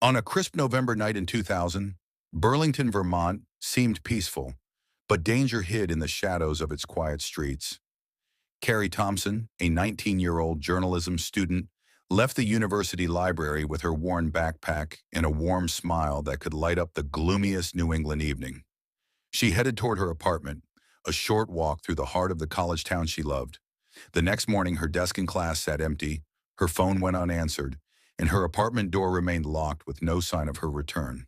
On a crisp November night in 2000, Burlington, Vermont seemed peaceful, but danger hid in the shadows of its quiet streets. Carrie Thompson, a 19-year-old journalism student, left the university library with her worn backpack and a warm smile that could light up the gloomiest New England evening. She headed toward her apartment, a short walk through the heart of the college town she loved. The next morning, her desk in class sat empty, her phone went unanswered, and her apartment door remained locked with no sign of her return.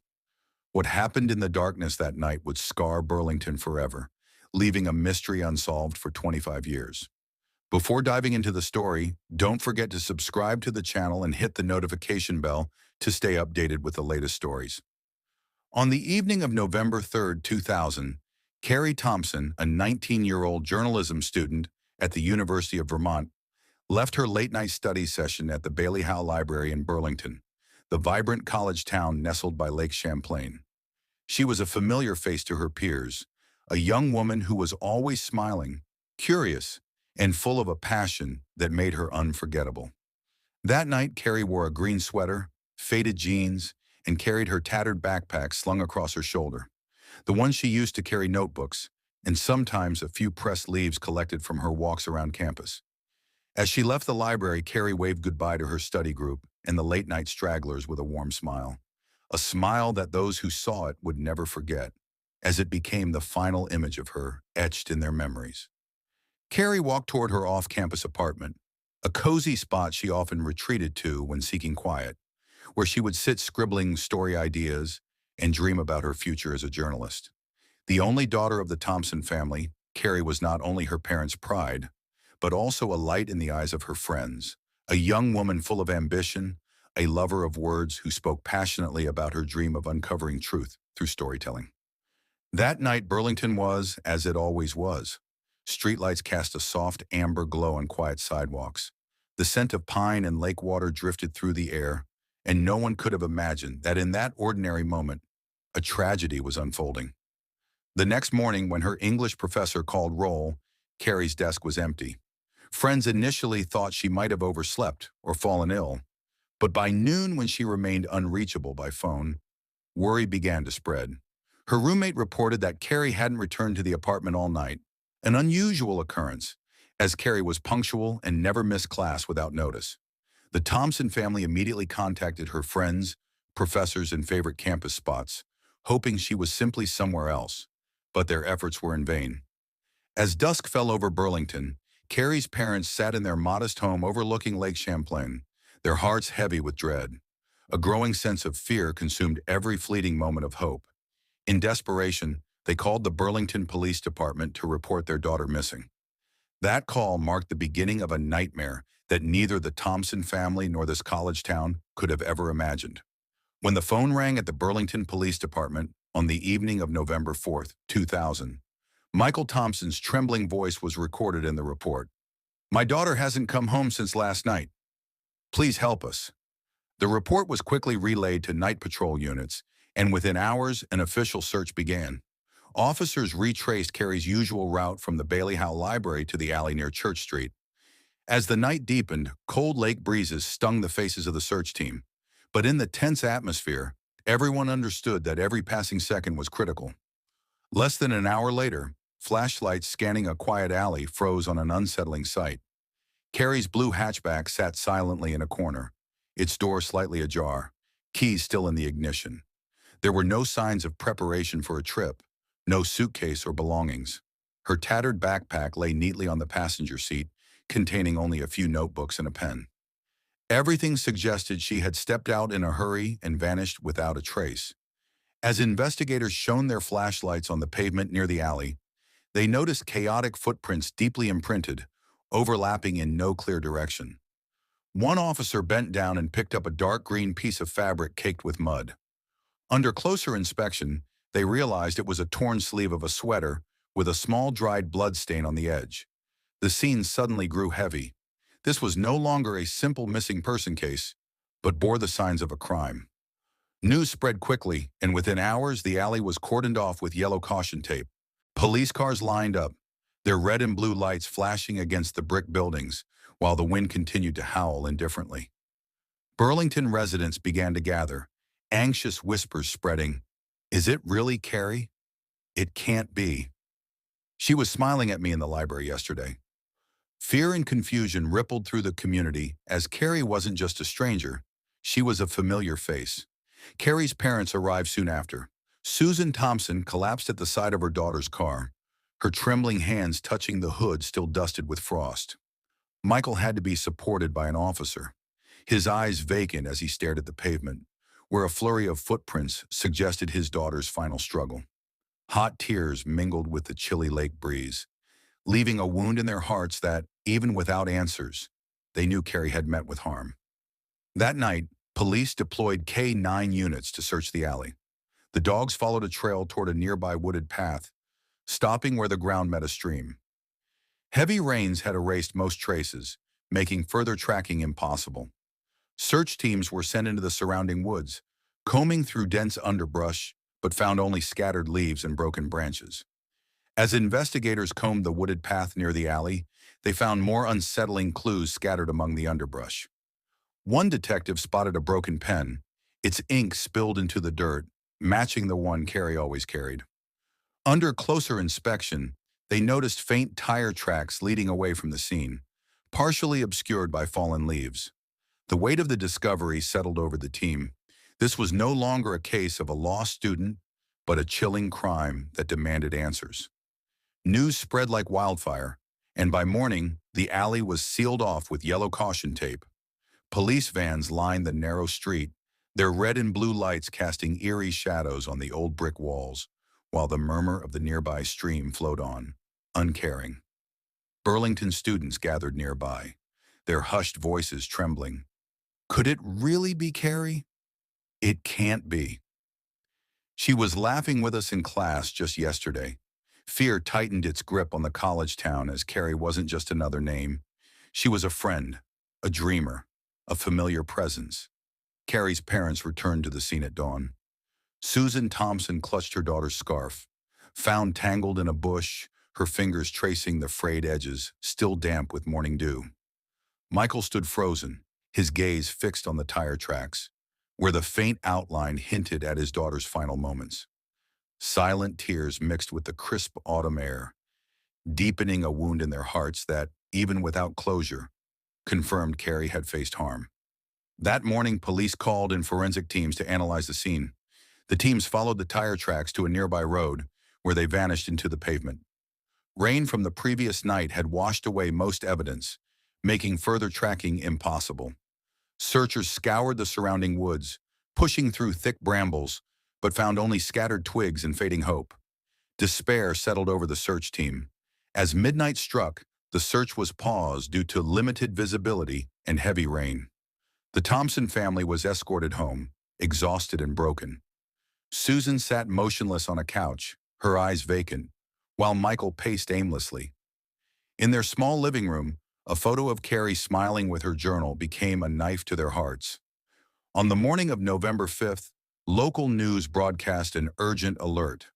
What happened in the darkness that night would scar Burlington forever, leaving a mystery unsolved for 25 years. Before diving into the story, don't forget to subscribe to the channel and hit the notification bell to stay updated with the latest stories. On the evening of November 3rd, 2000, Carrie Thompson, a 19-year-old journalism student at the University of Vermont, left her late-night study session at the Bailey Howe Library in Burlington, the vibrant college town nestled by Lake Champlain. She was a familiar face to her peers, a young woman who was always smiling, curious, and full of a passion that made her unforgettable. That night, Carrie wore a green sweater, faded jeans, and carried her tattered backpack slung across her shoulder, the one she used to carry notebooks, and sometimes a few pressed leaves collected from her walks around campus. As she left the library, Carrie waved goodbye to her study group and the late-night stragglers with a warm smile, a smile that those who saw it would never forget, as it became the final image of her etched in their memories. Carrie walked toward her off-campus apartment, a cozy spot she often retreated to when seeking quiet, where she would sit scribbling story ideas and dream about her future as a journalist. The only daughter of the Thompson family, Carrie was not only her parents' pride, but also a light in the eyes of her friends, a young woman full of ambition, a lover of words who spoke passionately about her dream of uncovering truth through storytelling. That night, Burlington was, as it always was. Streetlights cast a soft amber glow on quiet sidewalks. The scent of pine and lake water drifted through the air, and no one could have imagined that in that ordinary moment, a tragedy was unfolding. The next morning, when her English professor called roll, Carrie's desk was empty. Friends initially thought she might have overslept or fallen ill, but by noon, when she remained unreachable by phone, worry began to spread. Her roommate reported that Carrie hadn't returned to the apartment all night, an unusual occurrence, as Carrie was punctual and never missed class without notice. The Thompson family immediately contacted her friends, professors, and favorite campus spots, hoping she was simply somewhere else, but their efforts were in vain. As dusk fell over Burlington, Carrie's parents sat in their modest home overlooking Lake Champlain, their hearts heavy with dread. A growing sense of fear consumed every fleeting moment of hope. In desperation, they called the Burlington Police Department to report their daughter missing. That call marked the beginning of a nightmare that neither the Thompson family nor this college town could have ever imagined. When the phone rang at the Burlington Police Department on the evening of November 4th, 2000, Michael Thompson's trembling voice was recorded in the report. "My daughter hasn't come home since last night. Please help us." The report was quickly relayed to night patrol units, and within hours, an official search began. Officers retraced Carrie's usual route from the Bailey Howe Library to the alley near Church Street. As the night deepened, cold lake breezes stung the faces of the search team. But in the tense atmosphere, everyone understood that every passing second was critical. Less than an hour later, flashlights scanning a quiet alley froze on an unsettling sight. Carrie's blue hatchback sat silently in a corner, its door slightly ajar, keys still in the ignition. There were no signs of preparation for a trip, no suitcase or belongings. Her tattered backpack lay neatly on the passenger seat, containing only a few notebooks and a pen. Everything suggested she had stepped out in a hurry and vanished without a trace. As investigators shone their flashlights on the pavement near the alley, they noticed chaotic footprints deeply imprinted, overlapping in no clear direction. One officer bent down and picked up a dark green piece of fabric caked with mud. Under closer inspection, they realized it was a torn sleeve of a sweater with a small dried blood stain on the edge. The scene suddenly grew heavy. This was no longer a simple missing person case, but bore the signs of a crime. News spread quickly, and within hours, the alley was cordoned off with yellow caution tape. Police cars lined up, their red and blue lights flashing against the brick buildings, while the wind continued to howl indifferently. Burlington residents began to gather, Anxious whispers spreading. Is it really Carrie? It can't be. She was smiling at me in the library yesterday. Fear and confusion rippled through the community as Carrie wasn't just a stranger. She was a familiar face. Carrie's parents arrived soon after. Susan Thompson collapsed at the side of her daughter's car, her trembling hands touching the hood still dusted with frost. Michael had to be supported by an officer, his eyes vacant as he stared at the pavement, where a flurry of footprints suggested his daughter's final struggle. Hot tears mingled with the chilly lake breeze, leaving a wound in their hearts that, even without answers, they knew Carrie had met with harm. That night, police deployed K-9 units to search the alley. The dogs followed a trail toward a nearby wooded path, stopping where the ground met a stream. Heavy rains had erased most traces, making further tracking impossible. Search teams were sent into the surrounding woods, combing through dense underbrush, but found only scattered leaves and broken branches. As investigators combed the wooded path near the alley, they found more unsettling clues scattered among the underbrush. One detective spotted a broken pen, its ink spilled into the dirt, matching the one Carrie always carried. Under closer inspection, they noticed faint tire tracks leading away from the scene, partially obscured by fallen leaves. The weight of the discovery settled over the team. This was no longer a case of a lost student, but a chilling crime that demanded answers. News spread like wildfire, and by morning, the alley was sealed off with yellow caution tape. Police vans lined the narrow street, their red and blue lights casting eerie shadows on the old brick walls, while the murmur of the nearby stream flowed on, uncaring. Burlington students gathered nearby, their hushed voices trembling. Could it really be Carrie? It can't be. She was laughing with us in class just yesterday. Fear tightened its grip on the college town as Carrie wasn't just another name. She was a friend, a dreamer, a familiar presence. Carrie's parents returned to the scene at dawn. Susan Thompson clutched her daughter's scarf, found tangled in a bush, her fingers tracing the frayed edges, still damp with morning dew. Michael stood frozen, his gaze fixed on the tire tracks, where the faint outline hinted at his daughter's final moments. Silent tears mixed with the crisp autumn air, deepening a wound in their hearts that, even without closure, confirmed Carrie had faced harm. That morning, police called in forensic teams to analyze the scene. The teams followed the tire tracks to a nearby road, where they vanished into the pavement. Rain from the previous night had washed away most evidence, making further tracking impossible. Searchers scoured the surrounding woods, pushing through thick brambles, but found only scattered twigs and fading hope. Despair settled over the search team. As midnight struck, the search was paused due to limited visibility and heavy rain. The Thompson family was escorted home, exhausted and broken. Susan sat motionless on a couch, her eyes vacant, while Michael paced aimlessly. In their small living room, a photo of Carrie smiling with her journal became a knife to their hearts. On the morning of November 5th, local news broadcast an urgent alert.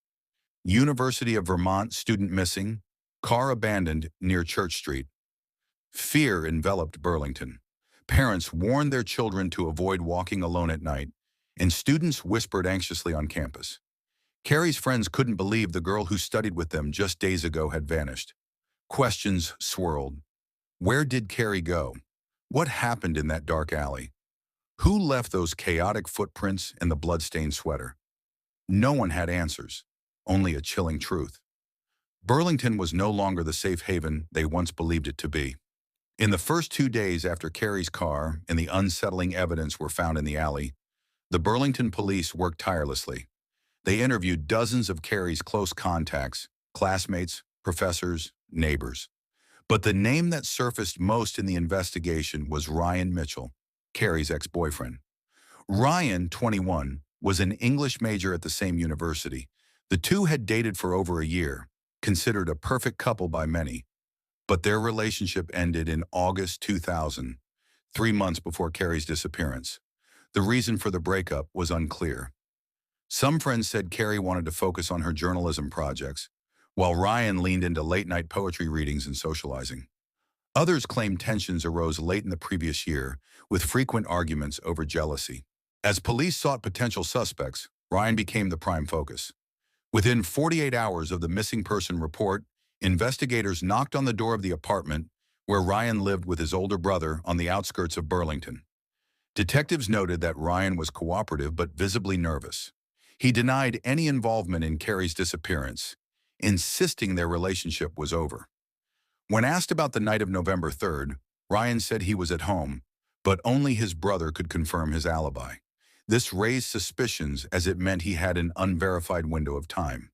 University of Vermont student missing, car abandoned near Church Street. Fear enveloped Burlington. Parents warned their children to avoid walking alone at night, and students whispered anxiously on campus. Carrie's friends couldn't believe the girl who studied with them just days ago had vanished. Questions swirled. Where did Carrie go? What happened in that dark alley? Who left those chaotic footprints and the bloodstained sweater? No one had answers, only a chilling truth. Burlington was no longer the safe haven they once believed it to be. In the first 2 days after Carrie's car and the unsettling evidence were found in the alley, the Burlington police worked tirelessly. They interviewed dozens of Carrie's close contacts, classmates, professors, neighbors. But the name that surfaced most in the investigation was Ryan Mitchell, Carrie's ex-boyfriend. Ryan, 21, was an English major at the same university. The two had dated for over a year, considered a perfect couple by many. But their relationship ended in August 2000, 3 months before Carrie's disappearance. The reason for the breakup was unclear. Some friends said Carrie wanted to focus on her journalism projects, while Ryan leaned into late-night poetry readings and socializing. Others claimed tensions arose late in the previous year, with frequent arguments over jealousy. As police sought potential suspects, Ryan became the prime focus. Within 48 hours of the missing person report, investigators knocked on the door of the apartment where Ryan lived with his older brother on the outskirts of Burlington. Detectives noted that Ryan was cooperative but visibly nervous. He denied any involvement in Carrie's disappearance, insisting their relationship was over. When asked about the night of November 3rd, Ryan said he was at home, but only his brother could confirm his alibi. This raised suspicions as it meant he had an unverified window of time.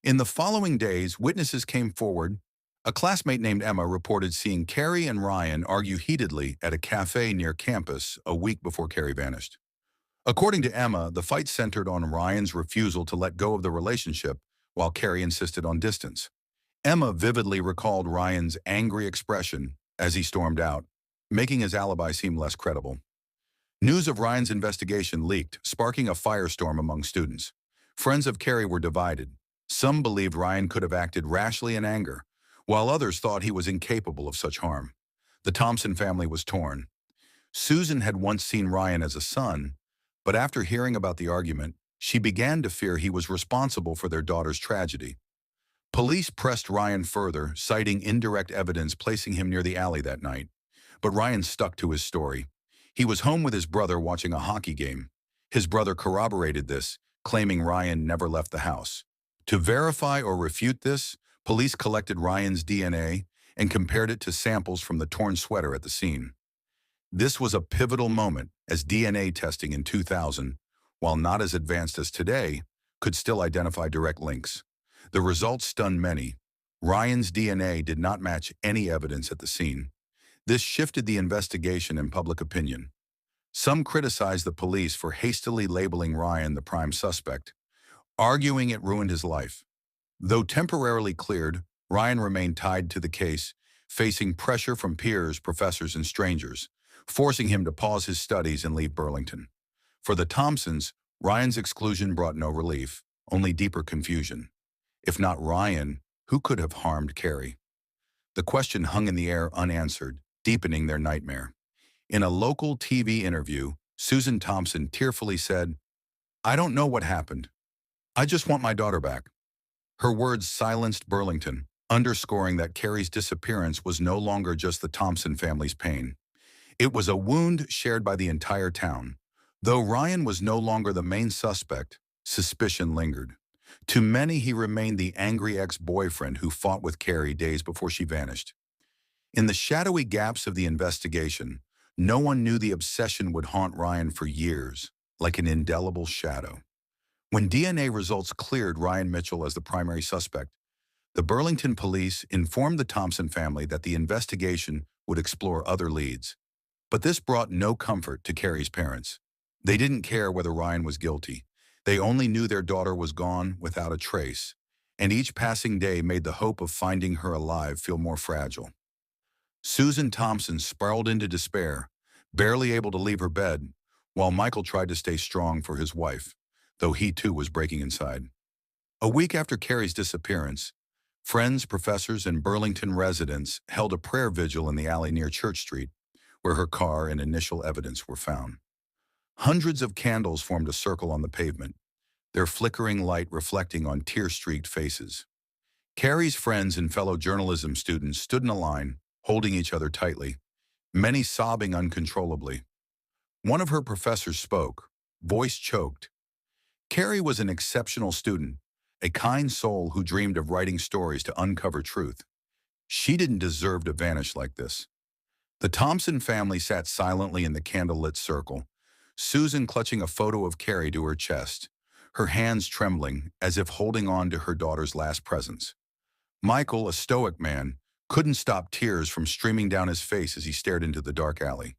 In the following days, witnesses came forward. A classmate named Emma reported seeing Carrie and Ryan argue heatedly at a cafe near campus a week before Carrie vanished. According to Emma, the fight centered on Ryan's refusal to let go of the relationship while Carrie insisted on distance. Emma vividly recalled Ryan's angry expression as he stormed out, making his alibi seem less credible. News of Ryan's investigation leaked, sparking a firestorm among students. Friends of Carrie were divided. Some believed Ryan could have acted rashly in anger, while others thought he was incapable of such harm. The Thompson family was torn. Susan had once seen Ryan as a son, but after hearing about the argument, she began to fear he was responsible for their daughter's tragedy. Police pressed Ryan further, citing indirect evidence placing him near the alley that night. But Ryan stuck to his story. He was home with his brother watching a hockey game. His brother corroborated this, claiming Ryan never left the house. To verify or refute this, police collected Ryan's DNA and compared it to samples from the torn sweater at the scene. This was a pivotal moment, as DNA testing in 2000, while not as advanced as today, could still identify direct links. The results stunned many. Ryan's DNA did not match any evidence at the scene. This shifted the investigation and public opinion. Some criticized the police for hastily labeling Ryan the prime suspect, arguing it ruined his life. Though temporarily cleared, Ryan remained tied to the case, facing pressure from peers, professors, and strangers, forcing him to pause his studies and leave Burlington. For the Thompsons, Ryan's exclusion brought no relief, only deeper confusion. If not Ryan, who could have harmed Carrie? The question hung in the air unanswered, deepening their nightmare. In a local TV interview, Susan Thompson tearfully said, "I don't know what happened. I just want my daughter back." Her words silenced Burlington, underscoring that Carrie's disappearance was no longer just the Thompson family's pain. It was a wound shared by the entire town. Though Ryan was no longer the main suspect, suspicion lingered. To many, he remained the angry ex-boyfriend who fought with Carrie days before she vanished. In the shadowy gaps of the investigation, no one knew the obsession would haunt Ryan for years, like an indelible shadow. When DNA results cleared Ryan Mitchell as the primary suspect, the Burlington police informed the Thompson family that the investigation would explore other leads. But this brought no comfort to Carrie's parents. They didn't care whether Ryan was guilty. They only knew their daughter was gone without a trace, and each passing day made the hope of finding her alive feel more fragile. Susan Thompson spiraled into despair, barely able to leave her bed, while Michael tried to stay strong for his wife, though he too was breaking inside. A week after Carrie's disappearance, friends, professors, and Burlington residents held a prayer vigil in the alley near Church Street, where her car and initial evidence were found. Hundreds of candles formed a circle on the pavement, their flickering light reflecting on tear-streaked faces. Carrie's friends and fellow journalism students stood in a line, holding each other tightly, many sobbing uncontrollably. One of her professors spoke, voice choked. Carrie was an exceptional student, a kind soul who dreamed of writing stories to uncover truth. She didn't deserve to vanish like this. The Thompson family sat silently in the candlelit circle, Susan clutching a photo of Carrie to her chest, her hands trembling as if holding on to her daughter's last presents. Michael, a stoic man, couldn't stop tears from streaming down his face as he stared into the dark alley.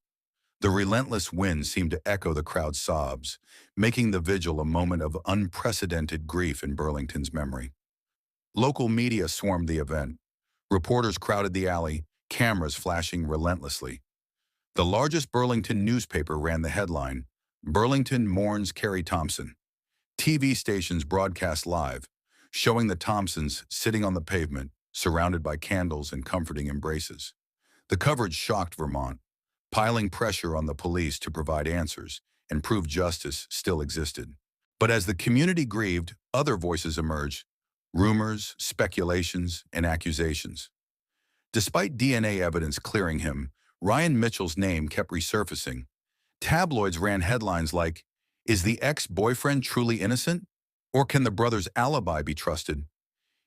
The relentless wind seemed to echo the crowd's sobs, making the vigil a moment of unprecedented grief in Burlington's memory. Local media swarmed the event. Reporters crowded the alley, cameras flashing relentlessly. The largest Burlington newspaper ran the headline, "Burlington Mourns Carrie Thompson." TV stations broadcast live, showing the Thompsons sitting on the pavement, surrounded by candles and comforting embraces. The coverage shocked Vermont, piling pressure on the police to provide answers, and prove justice still existed. But as the community grieved, other voices emerged, rumors, speculations, and accusations. Despite DNA evidence clearing him, Ryan Mitchell's name kept resurfacing. Tabloids ran headlines like, "Is the ex-boyfriend truly innocent? Or can the brother's alibi be trusted?"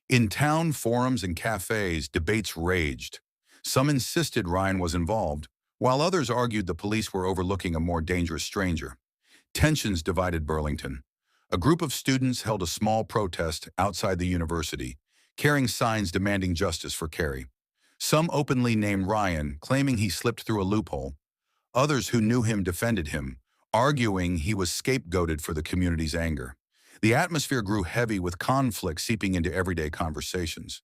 In town forums and cafes, debates raged. Some insisted Ryan was involved, while others argued the police were overlooking a more dangerous stranger. Tensions divided Burlington. A group of students held a small protest outside the university, carrying signs demanding justice for Carrie. Some openly named Ryan, claiming he slipped through a loophole. Others who knew him defended him, arguing he was scapegoated for the community's anger. The atmosphere grew heavy with conflict seeping into everyday conversations.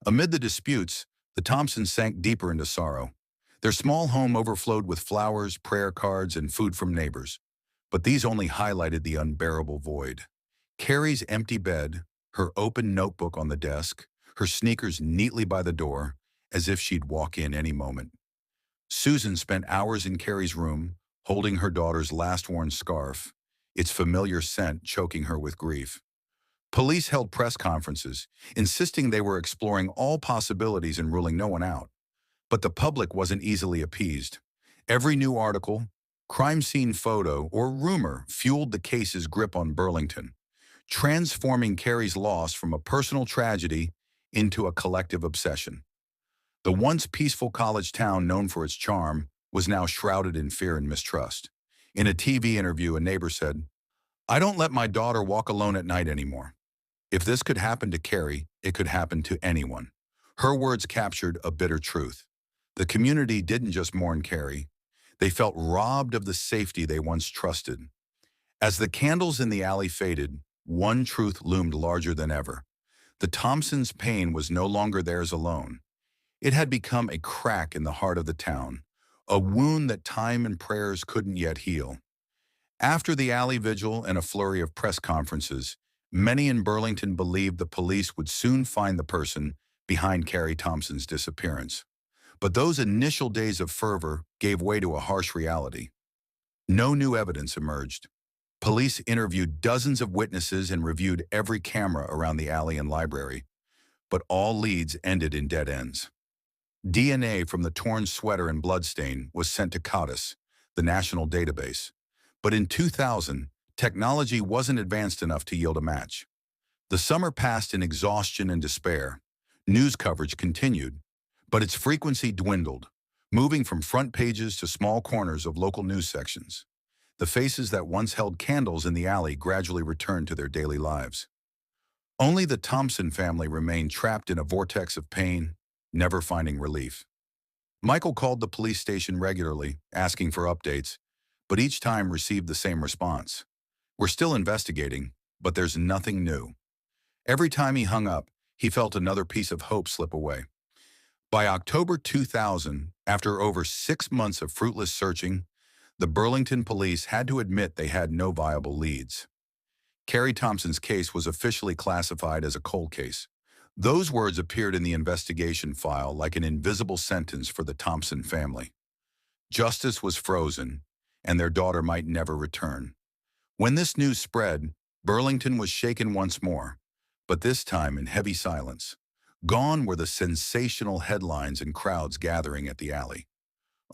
Amid the disputes, the Thompsons sank deeper into sorrow. Their small home overflowed with flowers, prayer cards, and food from neighbors. But these only highlighted the unbearable void. Carrie's empty bed, her open notebook on the desk, her sneakers neatly by the door, as if she'd walk in any moment. Susan spent hours in Carrie's room, holding her daughter's last-worn scarf, its familiar scent choking her with grief. Police held press conferences, insisting they were exploring all possibilities and ruling no one out. But the public wasn't easily appeased. Every new article, crime scene photo, or rumor fueled the case's grip on Burlington, transforming Carrie's loss from a personal tragedy into a collective obsession. The once peaceful college town known for its charm was now shrouded in fear and mistrust. In a TV interview, a neighbor said, "I don't let my daughter walk alone at night anymore. If this could happen to Carrie, it could happen to anyone." Her words captured a bitter truth. The community didn't just mourn Carrie. They felt robbed of the safety they once trusted. As the candles in the alley faded, one truth loomed larger than ever. The Thompsons' pain was no longer theirs alone. It had become a crack in the heart of the town, a wound that time and prayers couldn't yet heal. After the alley vigil and a flurry of press conferences, many in Burlington believed the police would soon find the person behind Carrie Thompson's disappearance. But those initial days of fervor gave way to a harsh reality. No new evidence emerged. Police interviewed dozens of witnesses and reviewed every camera around the alley and library, but all leads ended in dead ends. DNA from the torn sweater and bloodstain was sent to CODIS, the national database. But in 2000, technology wasn't advanced enough to yield a match. The summer passed in exhaustion and despair. News coverage continued, but its frequency dwindled, moving from front pages to small corners of local news sections. The faces that once held candles in the alley gradually returned to their daily lives. Only the Thompson family remained trapped in a vortex of pain, never finding relief. Michael called the police station regularly, asking for updates, but each time received the same response. "We're still investigating, but there's nothing new." Every time he hung up, he felt another piece of hope slip away. By October 2000, after over 6 months of fruitless searching, the Burlington police had to admit they had no viable leads. Carrie Thompson's case was officially classified as a cold case. Those words appeared in the investigation file like an invisible sentence for the Thompson family. Justice was frozen, and their daughter might never return. When this news spread, Burlington was shaken once more, but this time in heavy silence. Gone were the sensational headlines and crowds gathering at the alley.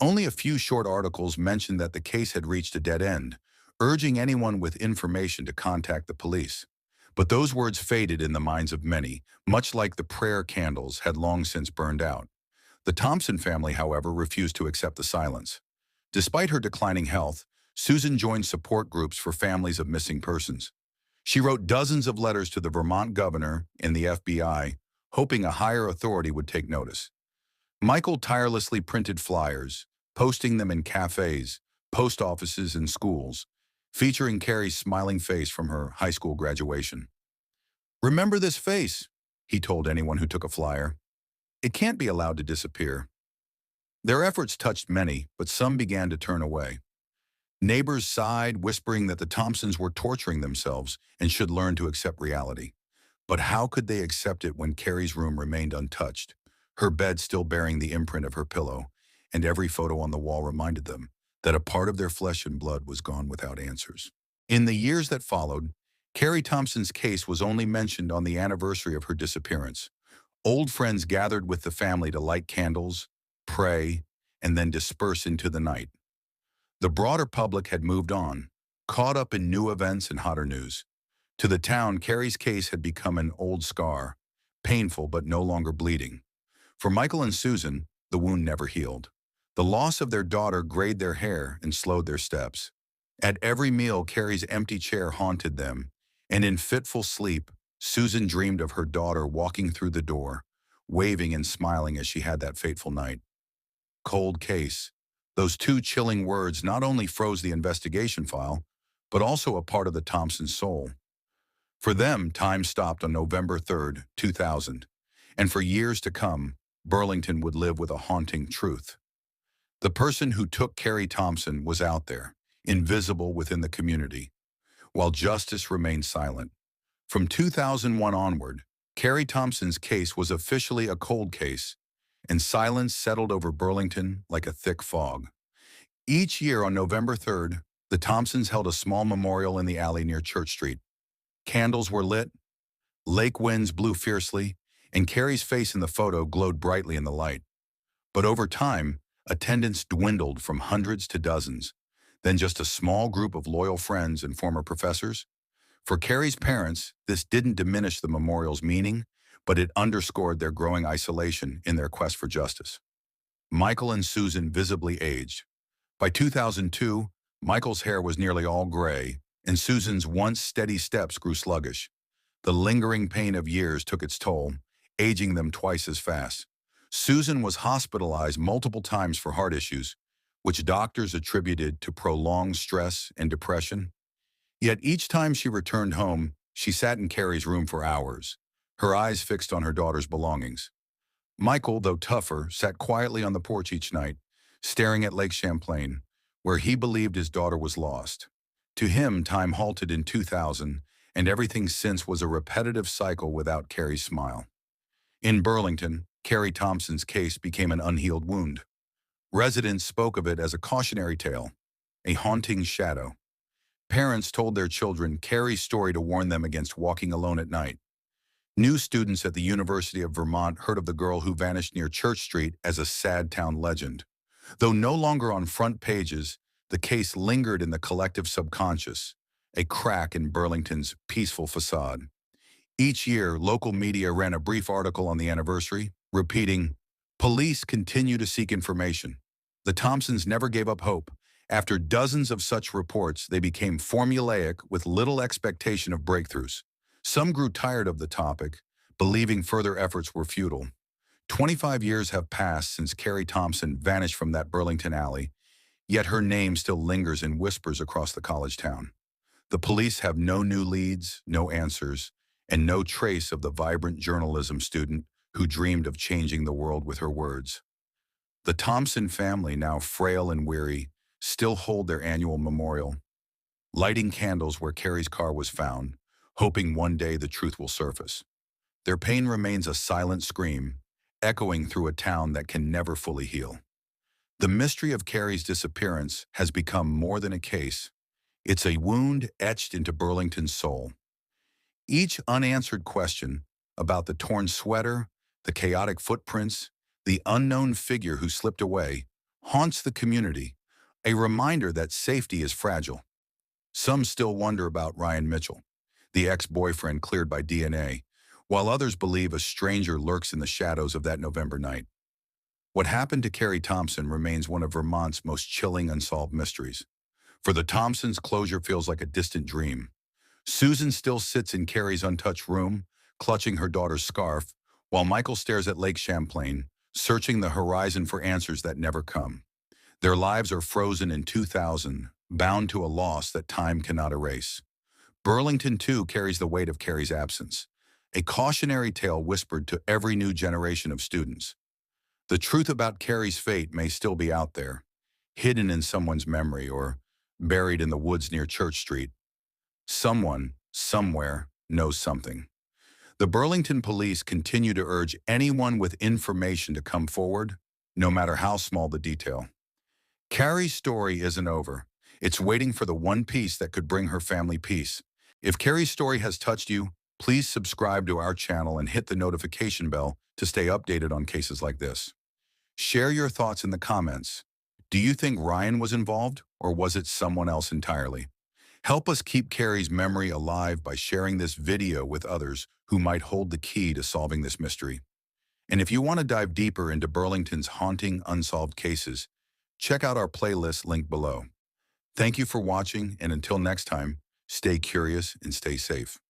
Only a few short articles mentioned that the case had reached a dead end, urging anyone with information to contact the police. But those words faded in the minds of many, much like the prayer candles had long since burned out. The Thompson family, however, refused to accept the silence. Despite her declining health, Susan joined support groups for families of missing persons. She wrote dozens of letters to the Vermont governor and the FBI, hoping a higher authority would take notice. Michael tirelessly printed flyers, posting them in cafes, post offices, and schools, featuring Carrie's smiling face from her high school graduation. "Remember this face," he told anyone who took a flyer. "It can't be allowed to disappear." Their efforts touched many, but some began to turn away. Neighbors sighed, whispering that the Thompsons were torturing themselves and should learn to accept reality. But how could they accept it when Carrie's room remained untouched, her bed still bearing the imprint of her pillow, and every photo on the wall reminded them that a part of their flesh and blood was gone without answers. In the years that followed, Carrie Thompson's case was only mentioned on the anniversary of her disappearance. Old friends gathered with the family to light candles, pray, and then disperse into the night. The broader public had moved on, caught up in new events and hotter news. To the town, Carrie's case had become an old scar, painful but no longer bleeding. For Michael and Susan, the wound never healed. The loss of their daughter grayed their hair and slowed their steps. At every meal, Carrie's empty chair haunted them, and in fitful sleep, Susan dreamed of her daughter walking through the door, waving and smiling as she had that fateful night. Cold case. Those two chilling words not only froze the investigation file, but also a part of the Thompsons' soul. For them, time stopped on November 3rd, 2000, and for years to come, Burlington would live with a haunting truth. The person who took Carrie Thompson was out there, invisible within the community, while justice remained silent. From 2001 onward, Carrie Thompson's case was officially a cold case, and silence settled over Burlington like a thick fog. Each year on November 3rd, the Thompsons held a small memorial in the alley near Church Street. Candles were lit, lake winds blew fiercely, and Carrie's face in the photo glowed brightly in the light. But over time, attendance dwindled from hundreds to dozens, then just a small group of loyal friends and former professors. For Carrie's parents, this didn't diminish the memorial's meaning, but it underscored their growing isolation in their quest for justice. Michael and Susan visibly aged. By 2002, Michael's hair was nearly all gray, and Susan's once steady steps grew sluggish. The lingering pain of years took its toll, aging them twice as fast. Susan was hospitalized multiple times for heart issues, which doctors attributed to prolonged stress and depression. Yet each time she returned home, she sat in Carrie's room for hours, her eyes fixed on her daughter's belongings. Michael, though tougher, sat quietly on the porch each night, staring at Lake Champlain, where he believed his daughter was lost. To him, time halted in 2000, and everything since was a repetitive cycle without Carrie's smile. In Burlington, Carrie Thompson's case became an unhealed wound. Residents spoke of it as a cautionary tale, a haunting shadow. Parents told their children Carrie's story to warn them against walking alone at night. New students at the University of Vermont heard of the girl who vanished near Church Street as a sad town legend. Though no longer on front pages, the case lingered in the collective subconscious, a crack in Burlington's peaceful facade. Each year, local media ran a brief article on the anniversary, repeating, "Police continue to seek information." The Thompsons never gave up hope. After dozens of such reports, they became formulaic with little expectation of breakthroughs. Some grew tired of the topic, believing further efforts were futile. 25 years have passed since Carrie Thompson vanished from that Burlington alley, yet her name still lingers in whispers across the college town. The police have no new leads, no answers, and no trace of the vibrant journalism student who dreamed of changing the world with her words. The Thompson family, now frail and weary, still hold their annual memorial, lighting candles where Carrie's car was found, hoping one day the truth will surface. Their pain remains a silent scream, echoing through a town that can never fully heal. The mystery of Carrie's disappearance has become more than a case. It's a wound etched into Burlington's soul. Each unanswered question about the torn sweater, the chaotic footprints, the unknown figure who slipped away, haunts the community, a reminder that safety is fragile. Some still wonder about Ryan Mitchell, the ex-boyfriend cleared by DNA, while others believe a stranger lurks in the shadows of that November night. What happened to Carrie Thompson remains one of Vermont's most chilling unsolved mysteries. For the Thompsons, closure feels like a distant dream. Susan still sits in Carrie's untouched room, clutching her daughter's scarf, while Michael stares at Lake Champlain, searching the horizon for answers that never come. Their lives are frozen in 2000, bound to a loss that time cannot erase. Burlington, too, carries the weight of Carrie's absence, a cautionary tale whispered to every new generation of students. The truth about Carrie's fate may still be out there, hidden in someone's memory or buried in the woods near Church Street. Someone, somewhere, knows something. The Burlington police continue to urge anyone with information to come forward, no matter how small the detail. Carrie's story isn't over. It's waiting for the one piece that could bring her family peace. If Carrie's story has touched you, please subscribe to our channel and hit the notification bell to stay updated on cases like this. Share your thoughts in the comments. Do you think Ryan was involved, or was it someone else entirely? Help us keep Carrie's memory alive by sharing this video with others who might hold the key to solving this mystery. And if you want to dive deeper into Burlington's haunting, unsolved cases, check out our playlist linked below. Thank you for watching, and until next time, stay curious and stay safe.